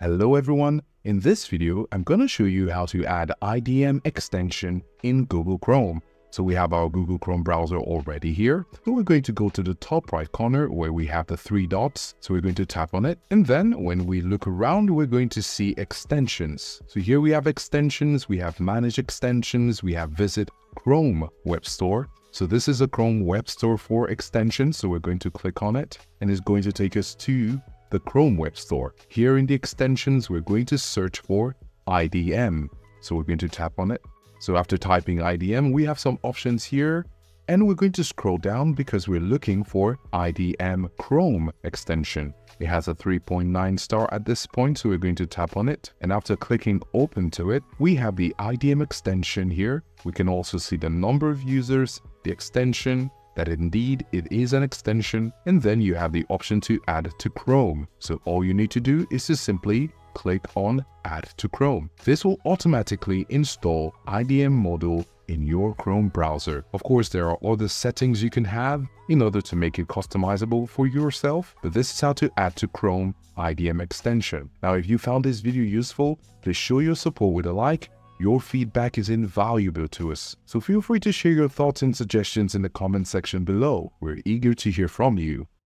Hello everyone, in this video I'm going to show you how to add IDM extension in Google Chrome. So we have our Google Chrome browser already here. So we're going to go to the top right corner where we have the three dots. So we're going to tap on it. And then when we look around, we're going to see extensions. So here we have extensions, we have manage extensions, we have visit Chrome Web Store. So this is a Chrome Web Store for extensions. So we're going to click on it and it's going to take us to the Chrome Web Store. Here in the extensions, we're going to search for IDM. So we're going to tap on it. So after typing IDM, we have some options here and we're going to scroll down because we're looking for IDM Chrome extension. It has a 3.9 star at this point, so we're going to tap on it. And after clicking open to it, we have the IDM extension here. We can also see the number of users, the extension, that indeed it is an extension, and then you have the option to add to Chrome. So all you need to do is to simply click on Add to Chrome. This will automatically install IDM module in your Chrome browser. Of course, there are other settings you can have in order to make it customizable for yourself, but this is how to add to Chrome IDM extension. Now, if you found this video useful, please show your support with a like. Your feedback is invaluable to us, so feel free to share your thoughts and suggestions in the comment section below. We're eager to hear from you.